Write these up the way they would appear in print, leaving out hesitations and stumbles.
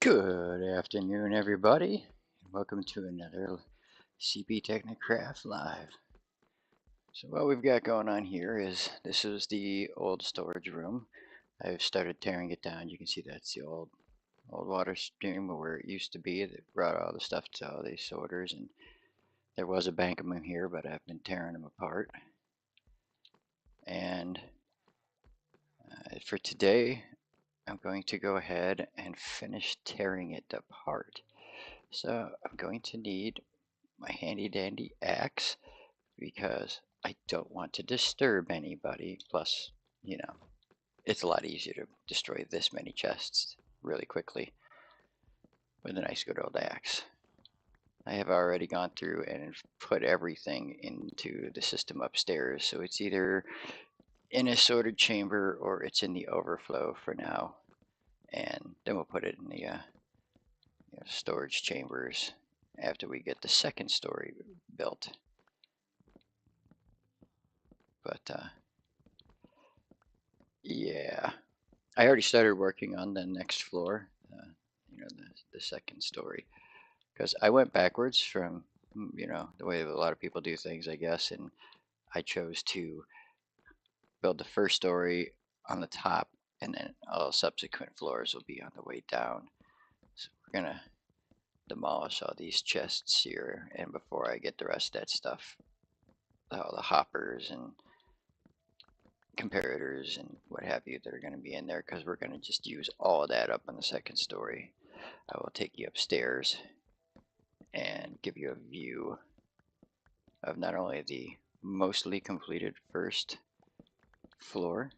Good afternoon, everybody. Welcome to another CPtechnicraft Live. So what we've got going on here is this is the old storage room. I've started tearing it down. You can see that's the old water stream where it used to be. They brought all the stuff to all these sorters, and there was a bank of them here, but I've been tearing them apart. And for today, I'm going to go ahead and finish tearing it apart. So I'm going to need my handy dandy axe because I don't want to disturb anybody. Plus, you know, it's a lot easier to destroy this many chests really quickly with a nice good old axe. I have already gone through and put everything into the system upstairs, so it's either in a sorted chamber or it's in the overflow for now, and then we'll put it in the storage chambers after we get the second story built. But yeah, I already started working on the next floor, the second story, because I went backwards from, the way a lot of people do things, I guess, and I chose to build the first story on the top, and then all subsequent floors will be on the way down. So we're gonna demolish all these chests here, and before I get the rest of that stuff, all the hoppers and comparators and what have you that are going to be in there, because we're going to just use all of that up on the second story. I will take you upstairs and give you a view of not only the mostly completed first floor.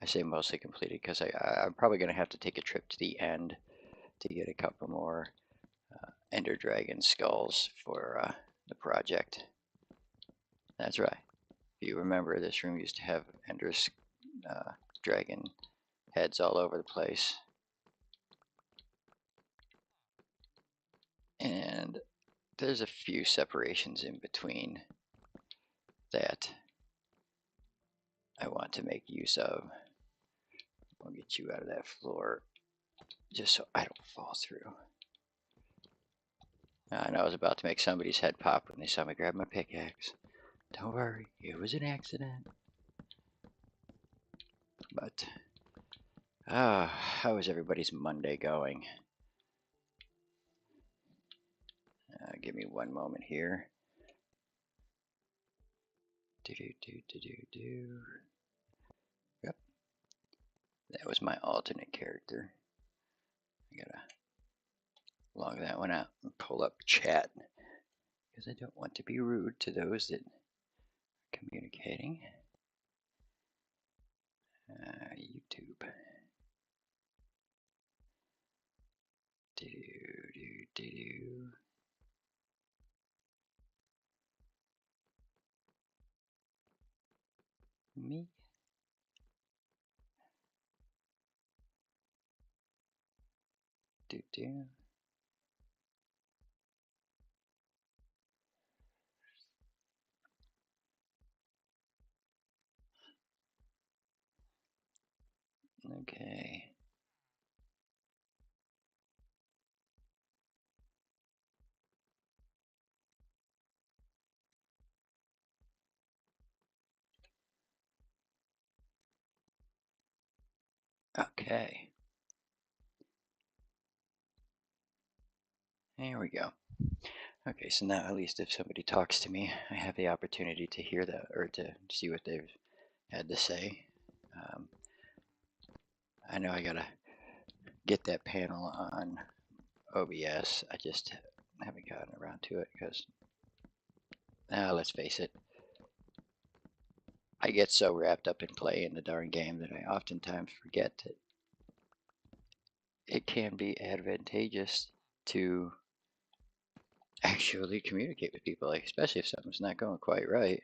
I say mostly completed because I'm probably going to have to take a trip to the end to get a couple more Ender Dragon skulls for the project. That's right. If you remember, this room used to have Ender Dragon heads all over the place. And there's a few separations in between that I want to make use of. I'll get you out of that floor just so I don't fall through. I know I was about to make somebody's head pop when they saw me grab my pickaxe. Don't worry, it was an accident. But, how is everybody's Monday going? Give me one moment here. Yep, that was my alternate character. I gotta log that one out and pull up chat because I don't want to be rude to those that are communicating. YouTube. Me. Okay. Okay. There we go. Okay, so now at least if somebody talks to me, I have the opportunity to hear that or to see what they've had to say. I know I gotta get that panel on OBS. I just haven't gotten around to it because, let's face it, I get so wrapped up in playing the darn game that I oftentimes forget that it can be advantageous to actually communicate with people, like especially if something's not going quite right.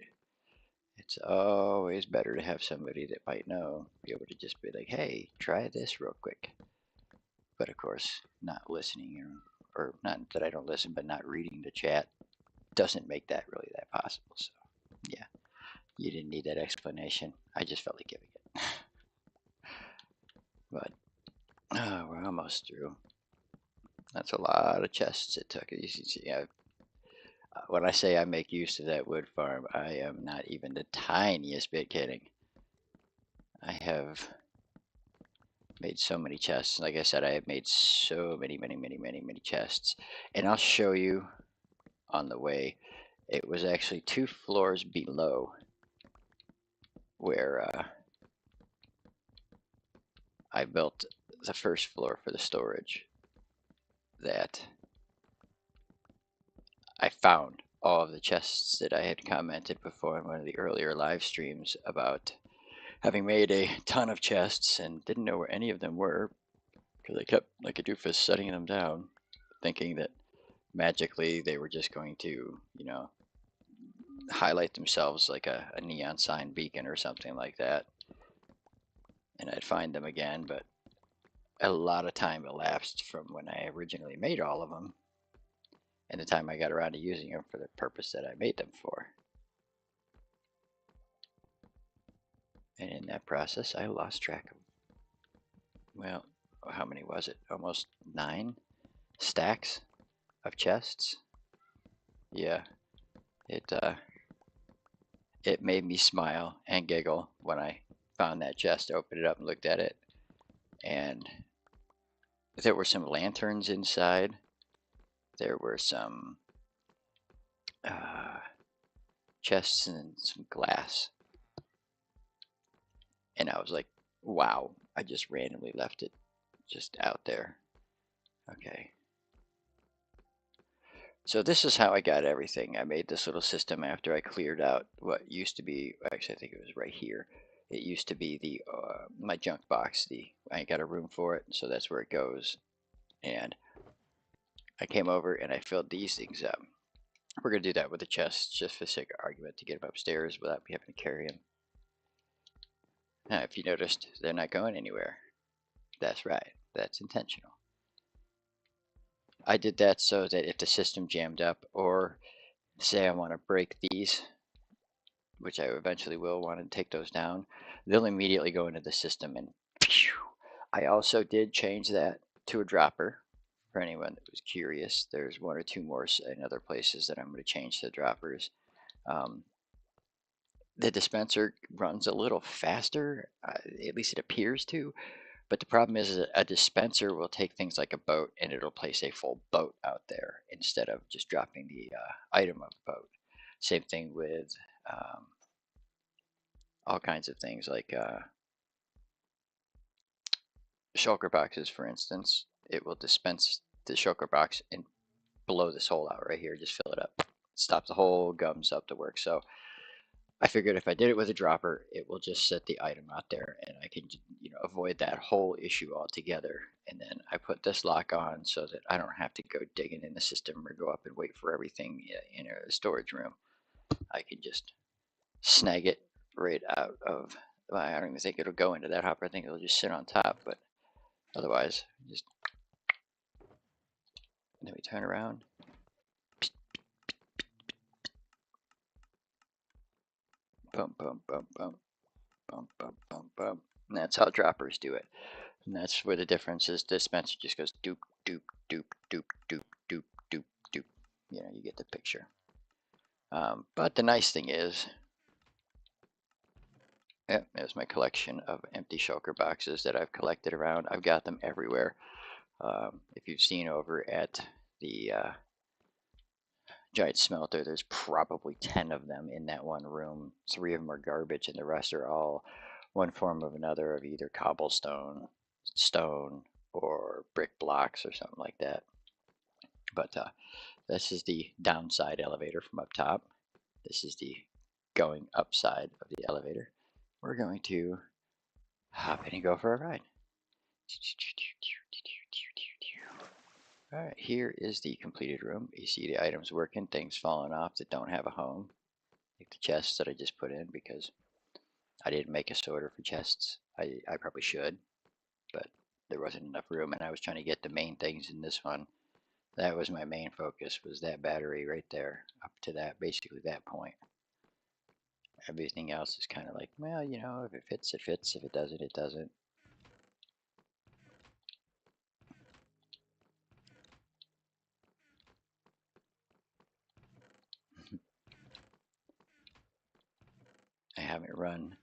It's always better to have somebody that might know, be able to just be like, hey, try this real quick. But of course, not listening, or not that I don't listen, but not reading the chat doesn't make that really that possible. So, yeah, you didn't need that explanation. I just felt like giving it. But, we're almost through. That's a lot of chests it took. You see, when I say I make use of that wood farm, I am not even the tiniest bit kidding. I have made so many chests. Like I said, I have made so many chests. And I'll show you on the way. It was actually 2 floors below where I built the first floor for the storage that I found all of the chests that I had commented before in one of the earlier live streams about having made a ton of chests and didn't know where any of them were because I kept, like a doofus, setting them down, thinking that magically they were just going to, highlight themselves like a neon sign beacon or something like that. And I'd find them again, but a lot of time elapsed from when I originally made all of them and the time I got around to using them for the purpose that I made them for. And in that process, I lost track of, well, how many was it? Almost 9 stacks of chests. Yeah, it made me smile and giggle when I found that chest, opened it up and looked at it. And there were some lanterns inside. There were some chests and some glass. And I was like, wow, I just randomly left it just out there. Okay. So this is how I got everything. I made this little system after I cleared out what used to be, actually I think it was right here. It used to be the my junk box. I ain't got a room for it, so that's where it goes. And I came over and I filled these things up. We're gonna do that with the chests just for the sake of argument to get them upstairs without me having to carry them. Now, if you noticed, they're not going anywhere. That's right. That's intentional. I did that so that if the system jammed up, or say I want to break these, which I eventually will want to take those down, they'll immediately go into the system and phew. I also did change that to a dropper for anyone that was curious. There's 1 or 2 more in other places that I'm going to change to droppers. The dispenser runs a little faster, at least it appears to, but the problem is a dispenser will take things like a boat and it'll place a full boat out there instead of just dropping the item of the boat. Same thing with all kinds of things like shulker boxes, for instance. It will dispense the shulker box and blow this hole out right here, just fill it up. Stop the whole gums up to work. So I figured if I did it with a dropper, it will just set the item out there and I can avoid that whole issue altogether. And then I put this lock on so that I don't have to go digging in the system or go up and wait for everything in a storage room. I can just snag it right out of, well, I don't even think it'll go into that hopper. I think it'll just sit on top, but otherwise, just, and then we turn around. Boom, boom, boom, boom, boom, boom, boom, boom. And that's how droppers do it. And that's where the difference is. Dispenser just goes doop, doop, doop, doop, doop, doop, doop, doop. You get the picture. But the nice thing is, yeah, there's my collection of empty shulker boxes that I've collected around. I've got them everywhere. If you've seen over at the giant smelter, there's probably 10 of them in that one room. 3 of them are garbage, and the rest are all one form of another of either cobblestone, stone, or brick blocks or something like that. But this is the downside elevator from up top. This is the going upside of the elevator. We're going to hop in and go for a ride. All right, here is the completed room. You see the items working, things falling off that don't have a home, like the chests that I just put in because I didn't make a sorter for chests. I probably should, but there wasn't enough room, and I was trying to get the main things in this one. That was my main focus, was that battery right there, up to that, basically that point. Everything else is kind of like, well, if it fits, it fits. If it doesn't, it doesn't. haven't run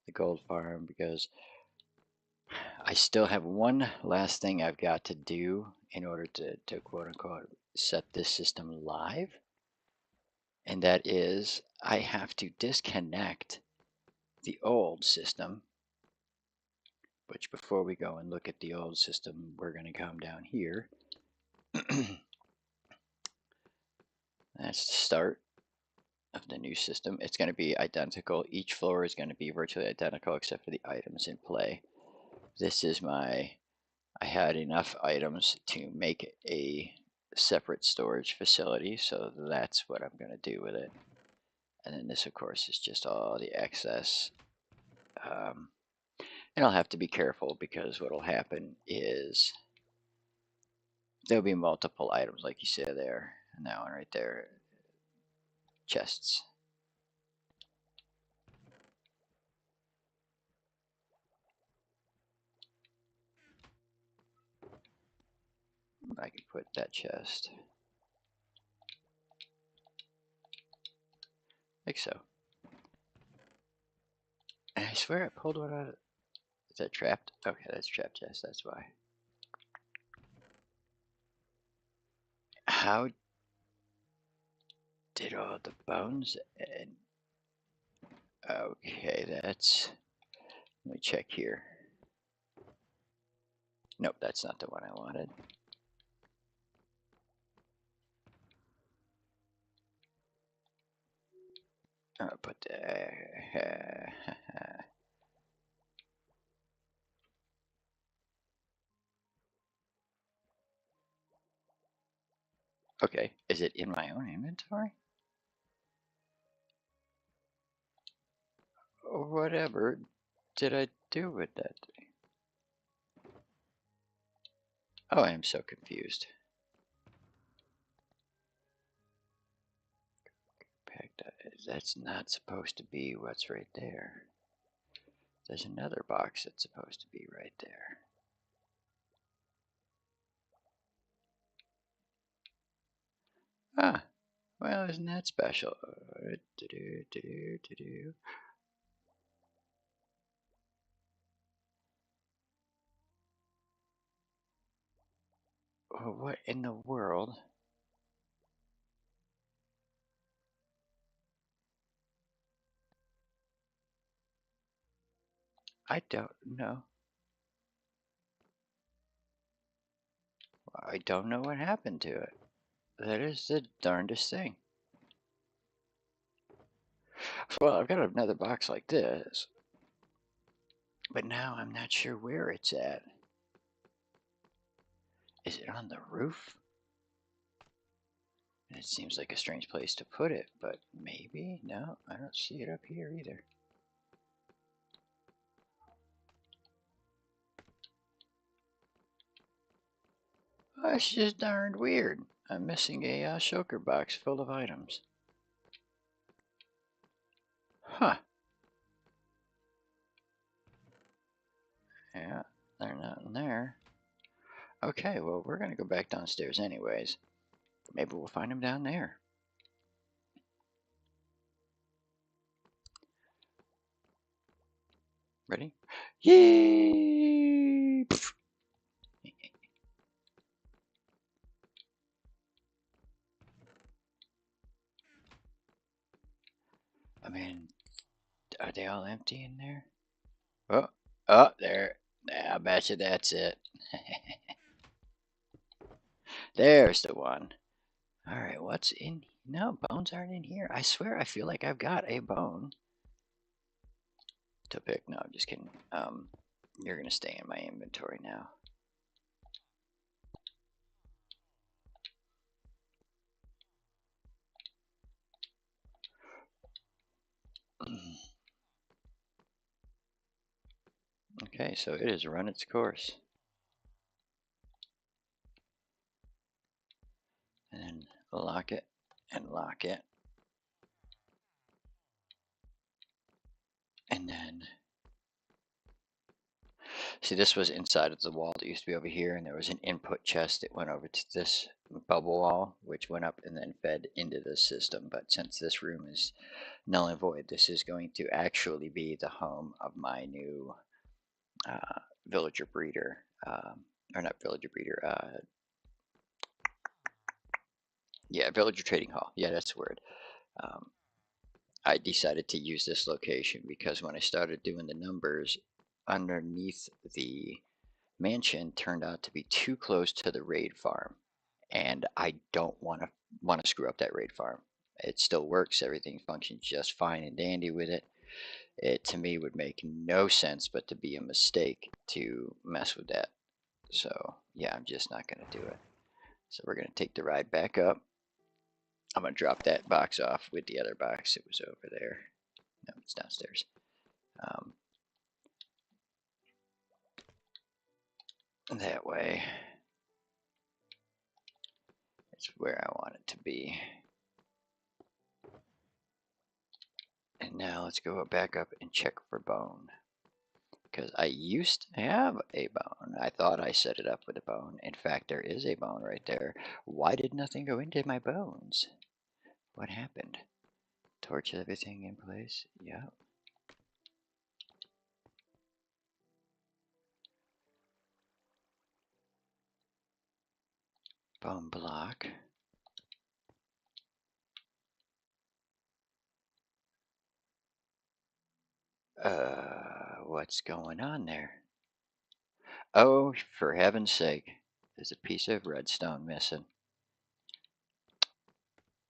the gold farm because I still have one last thing I've got to do in order to quote unquote set this system live. And that is I have to disconnect the old system, which before we go and look at the old system, we're going to come down here. That's the start of the new system. It's going to be identical. Each floor is going to be virtually identical except for the items in play. This is I had enough items to make a separate storage facility, so that's what I'm going to do with it. And then this, of course, is just all the excess. And I'll have to be careful because what will happen is there'll be multiple items, like you said there, and that one right there, chests. I can put that chest like so. And I swear I pulled one out of. Is that trapped? Okay, that's trapped chest. That's why. How did all the bones and okay, that's. Let me check here. Nope, that's not the one I wanted. I'll put that. Okay, is it in my own inventory? Whatever did I do with that thing? Oh, I am so confused. That's not supposed to be what's right there. There's another box that's supposed to be right there. Ah, well, isn't that special? Oh, what in the world? I don't know. I don't know what happened to it. That is the darndest thing. Well, I've got another box like this, but now I'm not sure where it's at. Is it on the roof? It seems like a strange place to put it, but maybe? No, I don't see it up here either. Oh, that's just darned weird. I'm missing a shulker box full of items. Huh. Yeah, they're not in there. Okay, well, we're going to go back downstairs anyways. Maybe we'll find them down there. Ready? Yay! I mean, are they all empty in there? Oh, oh, there. I bet you that's it. There's the one. All right, what's in? No, bones aren't in here. I swear I feel like I've got a bone to pick. No, I'm just kidding. You're going to stay in my inventory now. Okay, so it has run its course. And then lock it and lock it. And then See, this was inside of the wall that used to be over here, and there was an input chest that went over to this bubble wall, which went up and then fed into the system. But since this room is null and void, this is going to actually be the home of my new villager breeder, or not villager breeder, yeah, villager trading hall. Yeah, that's the word. I decided to use this location because when I started doing the numbers, underneath the mansion turned out to be too close to the raid farm, and I don't want to screw up that raid farm. It still works, everything functions just fine and dandy with it. It to me would make no sense but to be a mistake to mess with that. So yeah, I'm just not going to do it. So we're going to take the ride back up. I'm going to drop that box off with the other box that was over there. No, it's downstairs. That way, it's where I want it to be. And now let's go back up and check for bone. Because I used to have a bone. I thought I set it up with a bone. In fact, there is a bone right there. Why did nothing go into my bones? What happened? Torch everything in place? Yep. Bone block. What's going on there? Oh, for heaven's sake. There's a piece of redstone missing.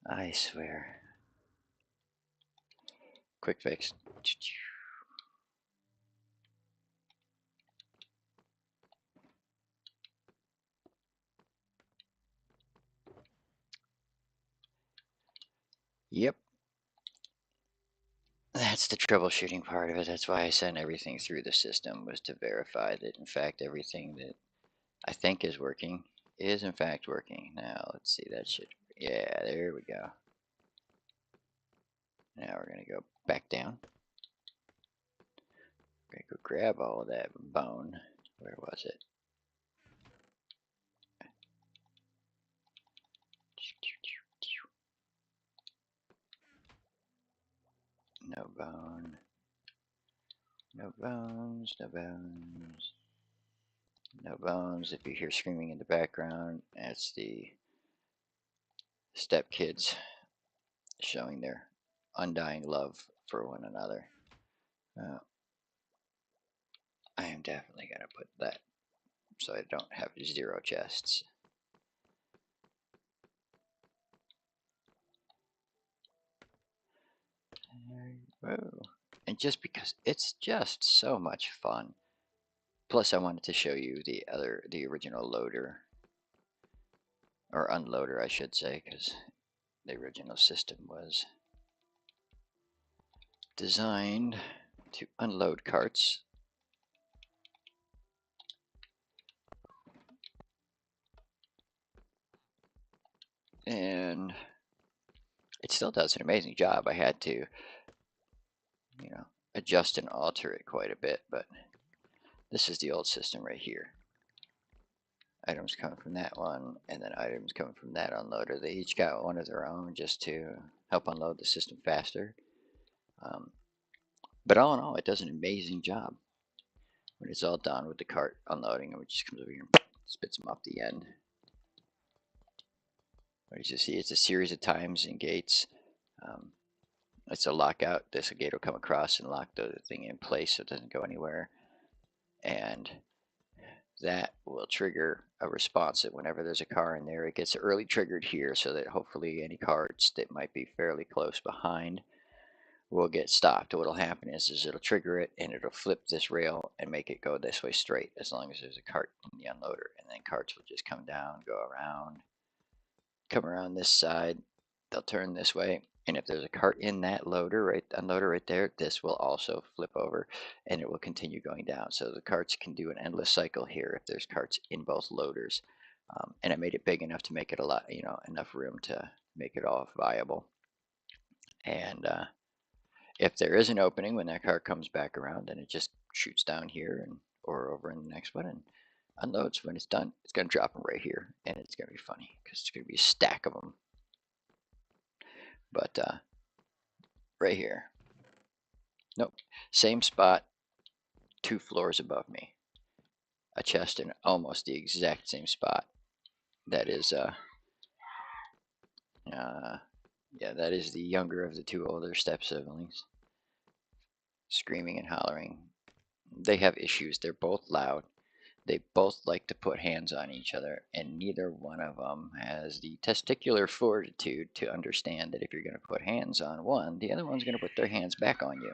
I swear. Quick fix. Yep. That's the troubleshooting part of it. That's why I sent everything through the system, was to verify that, in fact, everything that I think is working is, in fact, working. Now, let's see, that should, yeah, there we go. Now we're going to go back down. We're going to go grab all of that bone. Where was it? No bone. No bones, no bones. No bones. If you hear screaming in the background, that's the stepkids showing their undying love for one another. I am definitely going to put that so I don't have 0 chests. Whoa. And just because it's just so much fun. Plus I wanted to show you the original loader, or unloader I should say, because the original system was designed to unload carts. And it still does an amazing job. I had to, adjust and alter it quite a bit, but this is the old system right here. Items coming from that one, and then items coming from that unloader. They each got one of their own just to help unload the system faster. But all in all, it does an amazing job. When it's all done with the cart unloading, it just comes over here and spits them off the end. What you see, it's a series of times and gates. It's a lockout. This gate will come across and lock the thing in place so it doesn't go anywhere. And that will trigger a response that whenever there's a car in there, it gets early triggered here so that hopefully any carts that might be fairly close behind will get stopped. What'll happen is it'll trigger it and it'll flip this rail and make it go this way straight as long as there's a cart in the unloader. And then carts will just come down, go around, come around this side, they'll turn this way. And if there's a cart in that unloader right there, this will also flip over and it will continue going down. So the carts can do an endless cycle here if there's carts in both loaders. And I made it big enough to make it a lot, enough room to make it all viable. And if there is an opening when that cart comes back around, then it just shoots down here and or over in the next one and unloads. When it's done, it's going to drop them right here, and it's going to be funny because it's going to be a stack of them. But right here, nope, same spot, 2 floors above me, a chest in almost the exact same spot. That is yeah, that is the younger of the 2 older step siblings, screaming and hollering. They have issues. They're both loud. They both like to put hands on each other, and neither one of them has the testicular fortitude to understand that if you're going to put hands on one, the other one's going to put their hands back on you.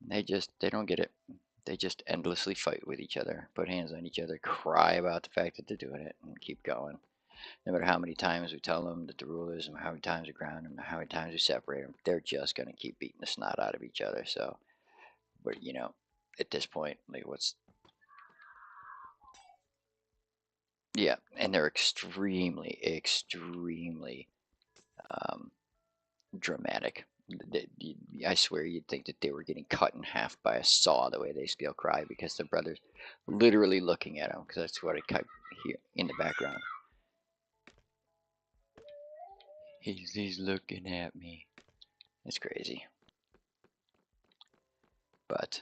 They don't get it. They just endlessly fight with each other, put hands on each other, cry about the fact that they're doing it, and keep going. No matter how many times we tell them that the rule is, and how many times we ground them, and how many times we separate them, they're just going to keep beating the snot out of each other. So, but you know, at this point, like what's yeah, and they're extremely um, dramatic. I swear you'd think that they were getting cut in half by a saw the way they still cry because their brother's literally looking at them because that's what I kept here in the background. He's looking at me. It's crazy. But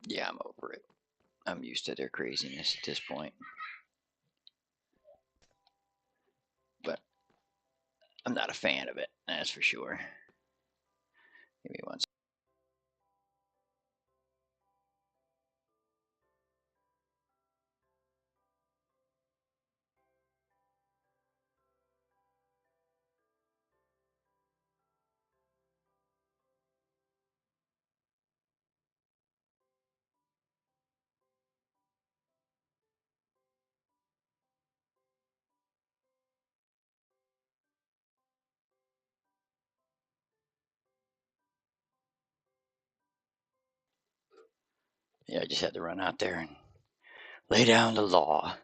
yeah, I'm over it. I'm used to their craziness at this point. But I'm not a fan of it, that's for sure. Give me one second. Yeah, I just had to run out there and lay down the law.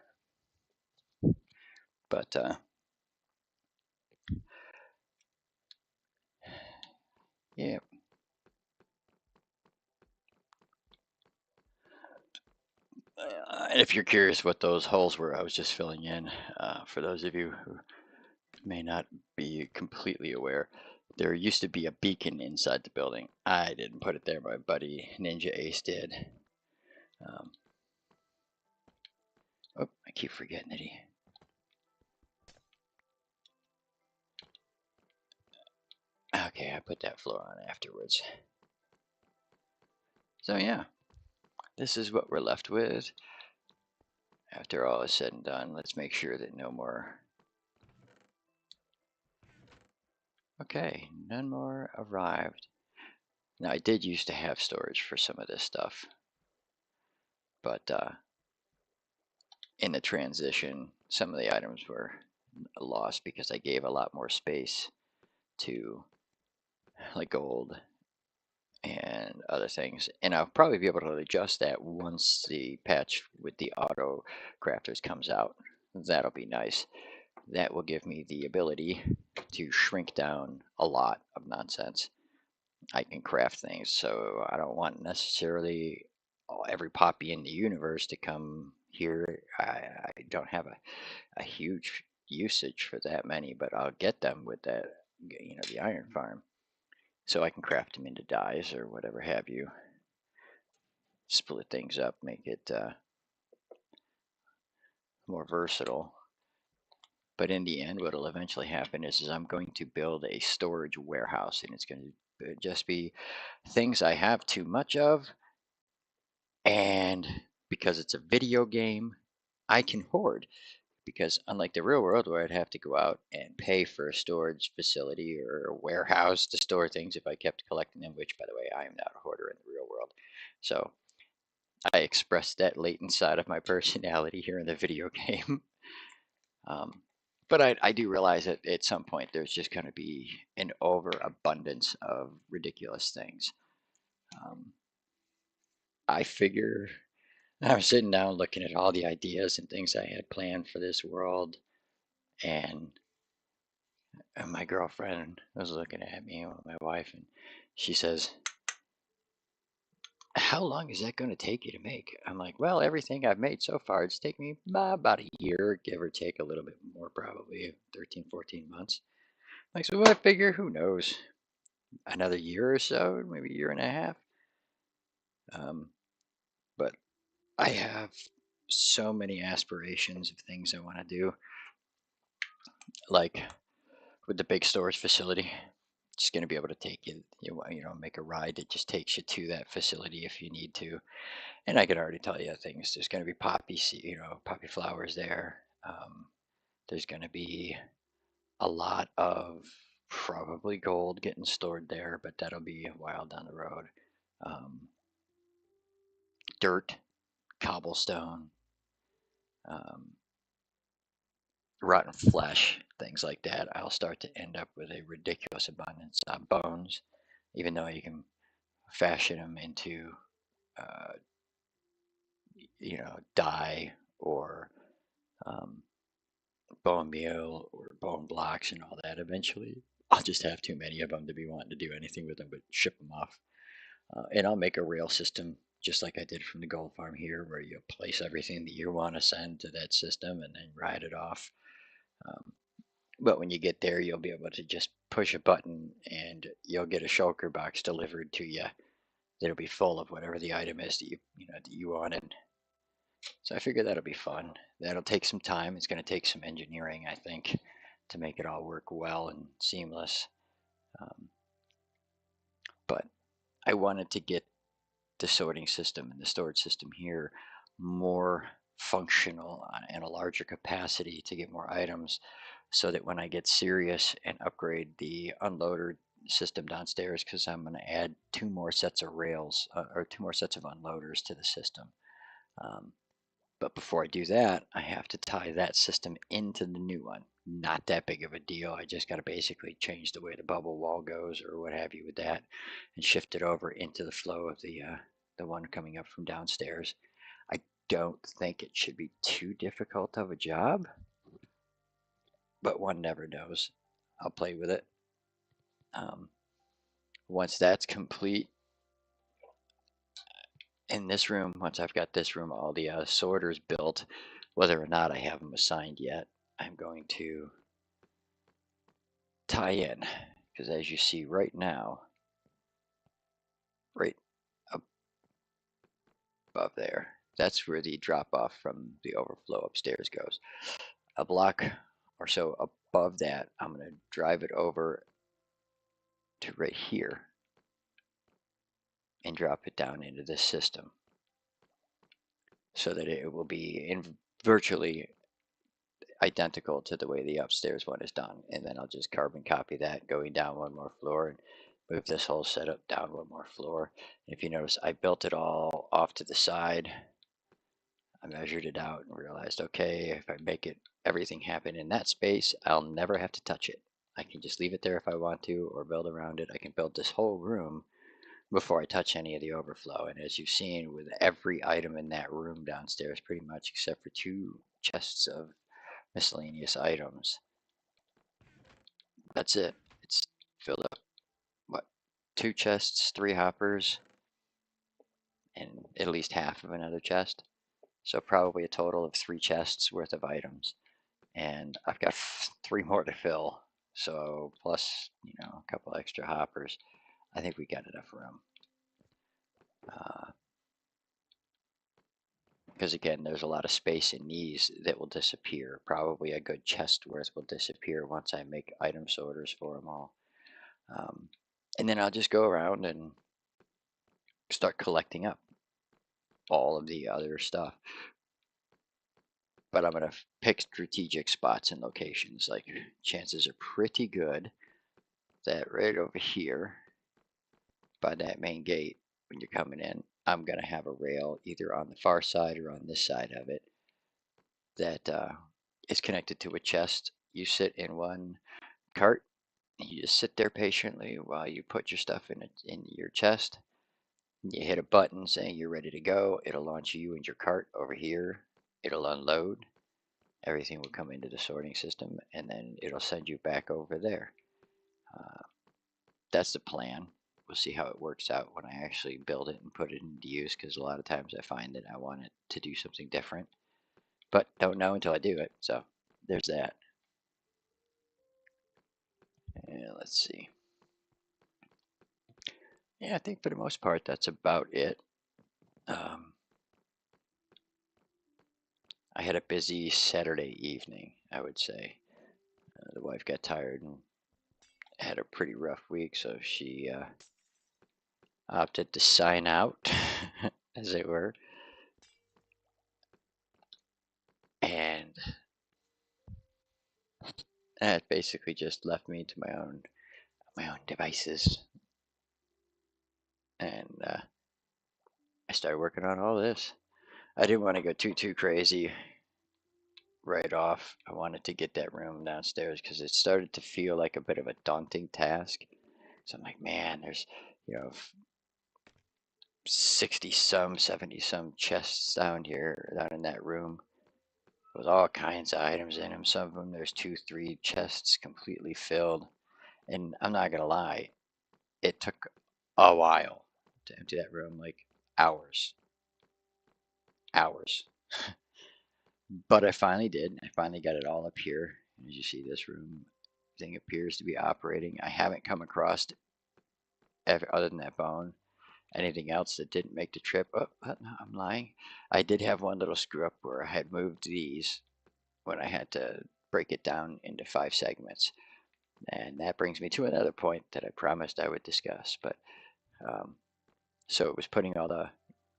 But yeah. If you're curious what those holes were, I was just filling in. For those of you who may not be completely aware, there used to be a beacon inside the building. I didn't put it there, my buddy Ninja Ace did. Um, oh, I keep forgetting that he. Okay, I put that floor on afterwards. So yeah, this is what we're left with. After all is said and done, let's make sure that no more. Okay, none more arrived. Now I did used to have storage for some of this stuff, but in the transition, some of the items were lost because I gave a lot more space to like gold and other things. And I'll probably be able to adjust that once the patch with the auto crafters comes out. That'll be nice. That will give me the ability to shrink down a lot of nonsense. I can craft things, so I don't want necessarily every poppy in the universe to come here. I don't have a huge usage for that many, but I'll get them with that, the iron farm. So I can craft them into dyes or whatever have you. Split things up, make it more versatile. But in the end, what will eventually happen is I'm going to build a storage warehouse, and it's going to just be things I have too much of. And because it's a video game, I can hoard. Because unlike the real world where I'd have to go out and pay for a storage facility or a warehouse to store things if I kept collecting them, which by the way, I am not a hoarder in the real world. So I expressed that latent side of my personality here in the video game. But I do realize that at some point there's just going to be an overabundance of ridiculous things. I figure I was sitting down looking at all the ideas and things I had planned for this world, and my girlfriend was looking at me, my wife, and she says, how long is that going to take you to make? I'm like, well, everything I've made so far, it's taken me about a year, give or take a little bit more, probably 13, 14 months. Like, so I figure, who knows, another year or so, maybe a year and a half. But I have so many aspirations of things I want to do, like with the big storage facility. It's going to be able to take you, make a ride that just takes you to that facility if you need to. And I can already tell you things. There's going to be poppy flowers there. There's going to be a lot of probably gold getting stored there, but that'll be a while down the road. Um, Dirt, cobblestone, um, rotten flesh, things like that. I'll start to end up with a ridiculous abundance of bones, even though you can fashion them into, uh, dye or um, bone meal or bone blocks and all that. Eventually, I'll just have too many of them to be wanting to do anything with them but ship them off. And I'll make a rail system just like I did from the gold farm here, where you place everything that you want to send to that system and then ride it off. Um, but when you get there, you'll be able to just push a button and you'll get a shulker box delivered to you that'll be full of whatever the item is that you wanted. So I figure that'll be fun. That'll take some time. It's going to take some engineering, I think, to make it all work well and seamless. Um, but I wanted to get the sorting system and the storage system here more functional and a larger capacity to get more items, so that when I get serious and upgrade the unloader system downstairs, because I'm going to add two more sets of rails or two more sets of unloaders to the system. Um, but before I do that, I have to tie that system into the new one. Not that big of a deal. I just got to basically change the way the bubble wall goes or what have you with that, and shift it over into the flow of the one coming up from downstairs. I don't think it should be too difficult of a job, but one never knows. I'll play with it. Um, Once that's complete, in this room, once I've got this room, all the sorters built, whether or not I have them assigned yet, I'm going to tie in, because as you see right now, right above there, that's where the drop off from the overflow upstairs goes. A block or so above that, I'm going to drive it over to right here and drop it down into this system, so that it will be in virtually identical to the way the upstairs one is done. And then I'll just carbon copy that going down one more floor and move this whole setup down one more floor. And if you notice, I built it all off to the side. I measured it out and realized, okay, if I make it everything happen in that space, I'll never have to touch it. I can just leave it there if I want to, or build around it. I can build this whole room before I touch any of the overflow. And as you've seen, with every item in that room downstairs, pretty much except for two chests of miscellaneous items, that's it. It's filled up, what, two chests, three hoppers, and at least half of another chest. So probably a total of three chests worth of items. And I've got three more to fill. So plus, a couple extra hoppers. I think we got enough room. Because again, there's a lot of space in these that will disappear. Probably a good chest worth will disappear once I make item sorters for them all. And then I'll just go around and start collecting up all of the other stuff. But I'm going to pick strategic spots and locations. Like, chances are pretty good that right over here by that main gate, when you're coming in, I'm going to have a rail either on the far side or on this side of it that is connected to a chest. You sit in one cart and you just sit there patiently while you put your stuff in your chest. You hit a button saying you're ready to go. It'll launch you and your cart over here. It'll unload. Everything will come into the sorting system, and then it'll send you back over there. That's the plan. we'll see how it works out when I actually build it and put it into use, because a lot of times I find that I want it to do something different, but don't know until I do it. So there's that. And let's see. Yeah, I think for the most part that's about it. I had a busy Saturday evening, I would say. The wife got tired and had a pretty rough week, so she opted to sign out, as it were. And that basically just left me to my own devices. And I started working on all this. I didn't want to go too crazy right off. I wanted to get that room downstairs because it started to feel like a bit of a daunting task. So I'm like, man, there's, you know, 60 some, 70 some chests down here, down in that room, with all kinds of items in them. Some of them, there's 2, 3 chests completely filled. And I'm not gonna lie, it took a while to empty that room, like hours. Hours. But I finally did. I finally got it all up here. As you see, this room thing appears to be operating. I haven't come across, other than that bone, anything else that didn't make the trip. Oh, no, I'm lying. I did have one little screw up where I had moved these when I had to break it down into 5 segments. And that brings me to another point that I promised I would discuss. But so it was putting all the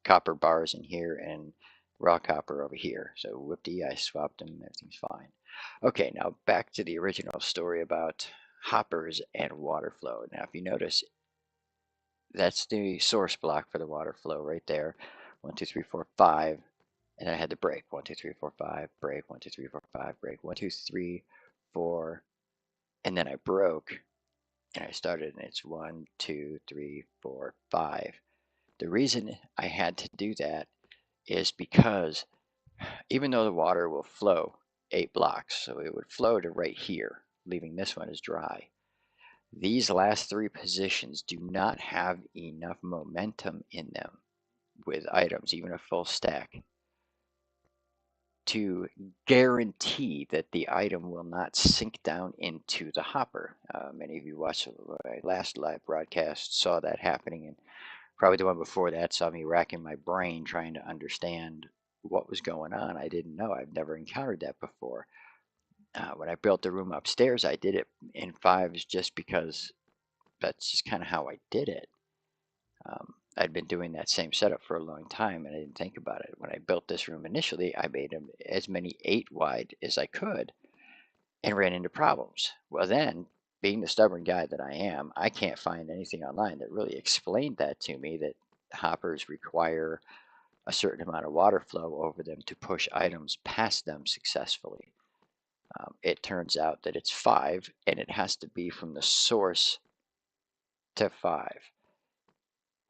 copper bars in here and raw copper over here. So whoop-dee, I swapped them, everything's fine. Okay, now back to the original story about hoppers and water flow. Now if you notice, that's the source block for the water flow right there. 1, 2, 3, 4, 5. And I had to break. 1, 2, 3, 4, 5, break. 1, 2, 3, 4, 5, break. 1, 2, 3, 4. And then I broke and I started, and it's 1, 2, 3, 4, 5. The reason I had to do that is because even though the water will flow 8 blocks, so it would flow to right here, leaving this one as dry, these last 3 positions do not have enough momentum in them with items, even a full stack, to guarantee that the item will not sink down into the hopper. Many of you watched my last live broadcast, saw that happening, and probably the one before that saw me racking my brain trying to understand what was going on. I didn't know. I've never encountered that before. When I built the room upstairs, I did it in 5s just because that's just kind of how I did it. I'd been doing that same setup for a long time, and I didn't think about it. When I built this room initially, I made them as many 8 wide as I could and ran into problems. Well, then, being the stubborn guy that I am, I can't find anything online that really explained that to me, that hoppers require a certain amount of water flow over them to push items past them successfully. It turns out that it's 5, and it has to be from the source to 5.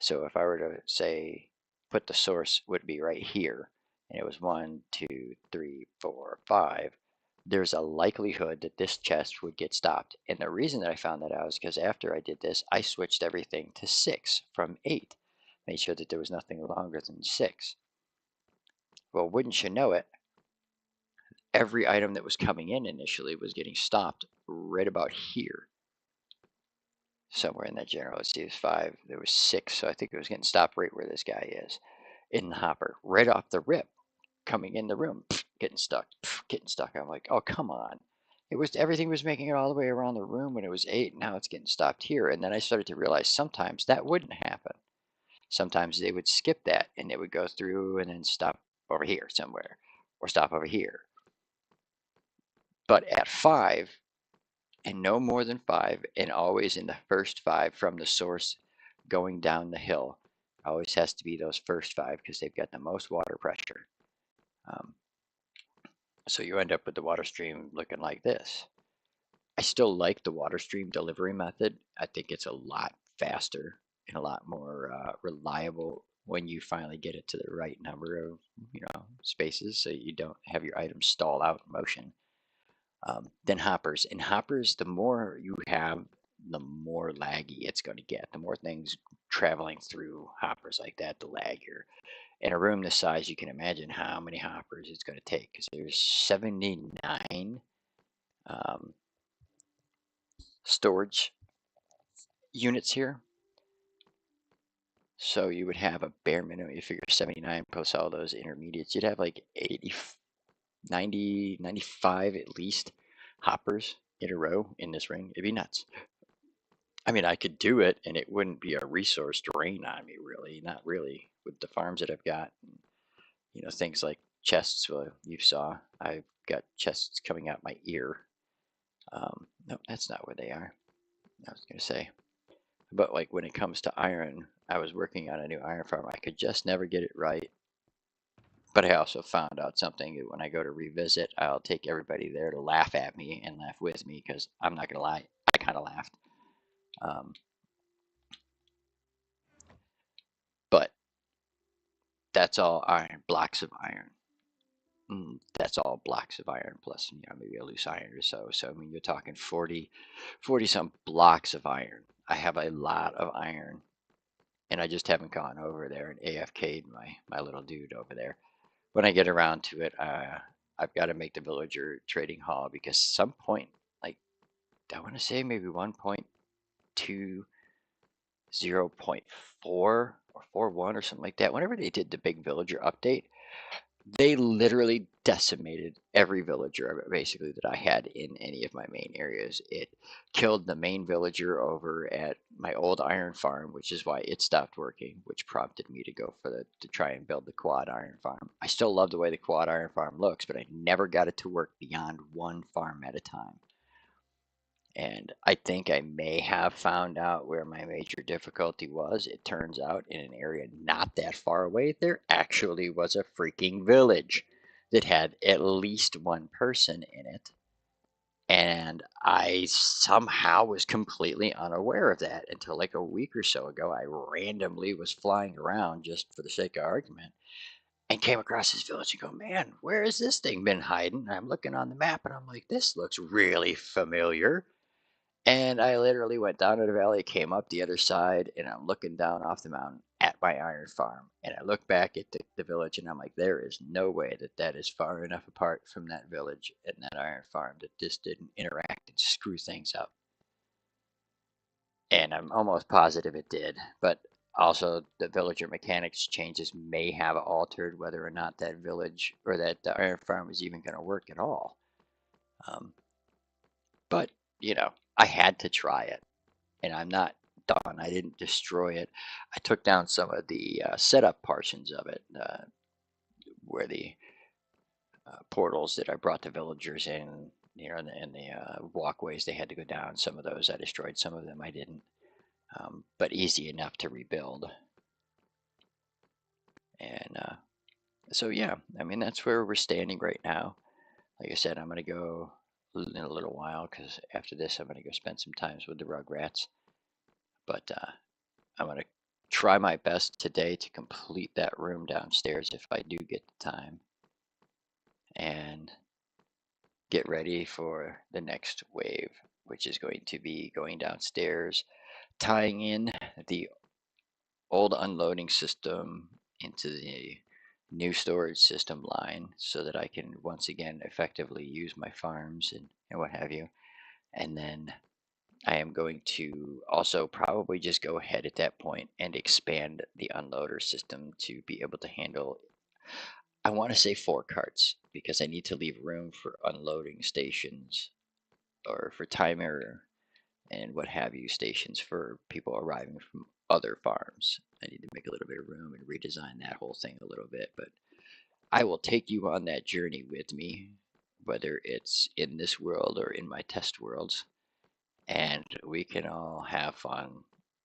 So if I were to say, put the source would be right here, and it was 1, 2, 3, 4, 5, there's a likelihood that this chest would get stopped. And the reason that I found that out is because after I did this, I switched everything to 6 from 8. Made sure that there was nothing longer than 6. Well, wouldn't you know it, every item that was coming in initially was getting stopped right about here. Somewhere in that general. Let's see, it was 5, there was 6, so I think it was getting stopped right where this guy is in the hopper, right off the rip, coming in the room, getting stuck, getting stuck. I'm like, oh, come on. It was, everything was making it all the way around the room when it was 8. Now it's getting stopped here. And then I started to realize sometimes that wouldn't happen. Sometimes they would skip that and they would go through and then stop over here somewhere or stop over here. But at 5, and no more than 5, and always in the first 5 from the source going down the hill, always has to be those first 5 because they've got the most water pressure. So you end up with the water stream looking like this. I still like the water stream delivery method. I think it's a lot faster and a lot more reliable when you finally get it to the right number of spaces, so you don't have your items stall out in motion. Than hoppers. In hoppers, the more you have, the more laggy it's going to get. The more things traveling through hoppers like that, the laggier. In a room this size, you can imagine how many hoppers it's going to take, because there's 79 storage units here. So you would have a bare minimum, you figure 79 plus all those intermediates, you'd have like 80, 90, 95 at least hoppers in a row in this ring. It'd be nuts. I mean, I could do it and it wouldn't be a resource drain on me, really. Not really, with the farms that I've got. You know, things like chests. Well, you saw I've got chests coming out my ear. No, that's not where they are. I was going to say. But like when it comes to iron, I was working on a new iron farm. I could just never get it right. But I also found out something that when I go to revisit, I'll take everybody there to laugh at me and laugh with me, because I'm not going to lie, I kind of laughed. But that's all iron, blocks of iron. That's all blocks of iron plus, you know, maybe a loose iron or so. So, I mean, you're talking 40 some blocks of iron. I have a lot of iron, and I just haven't gone over there and AFK'd my little dude over there. When I get around to it, I've got to make the villager trading hall, because some point, like, I want to say maybe 1.2, 0.4 or 4.1 or something like that. Whenever they did the big villager update, they literally decimated every villager basically that I had in any of my main areas. It killed the main villager over at my old iron farm, which is why it stopped working, which prompted me to go for to try and build the quad iron farm. I still love the way the quad iron farm looks, but I never got it to work beyond one farm at a time. And I think I may have found out where my major difficulty was. It turns out in an area not that far away, there actually was a freaking village that had at least one person in it. And I somehow was completely unaware of that until like a week or so ago. I randomly was flying around just for the sake of argument and came across this village and go, man, where has this thing been hiding? And I'm looking on the map and I'm like, this looks really familiar. And I literally went down to the valley, came up the other side, and I'm looking down off the mountain at my iron farm. And I look back at the village, and I'm like, there is no way that that is far enough apart from that village and that iron farm that this didn't interact and screw things up. And I'm almost positive it did. But also, the villager mechanics changes may have altered whether or not that village or that iron farm is even going to work at all. But, you know, I had to try it. And I'm not done. I didn't destroy it. I took down some of the setup portions of it, where the portals that I brought the villagers in, you know, and the walkways they had to go down. Some of those I destroyed. Some of them I didn't. But easy enough to rebuild. And so yeah, I mean, that's where we're standing right now. Like I said, I'm gonna go in a little while, because after this I'm gonna go spend some time with the Rugrats. But I'm going to try my best today to complete that room downstairs if I do get the time, and get ready for the next wave, which is going to be going downstairs, tying in the old unloading system into the new storage system line so that I can once again effectively use my farms and what have you. And then I am going to also probably just go ahead at that point and expand the unloader system to be able to handle, I want to say 4 carts, because I need to leave room for unloading stations, or for timer and what have you stations for people arriving from other farms. I need to make a little bit of room and redesign that whole thing a little bit, but I will take you on that journey with me, whether it's in this world or in my test worlds. And we can all have fun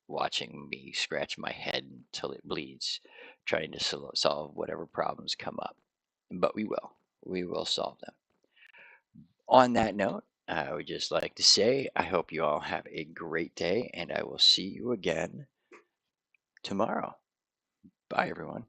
watching me scratch my head until it bleeds, trying to solve whatever problems come up. But we will solve them. On that note, I would just like to say I hope you all have a great day, and I will see you again tomorrow. Bye, everyone.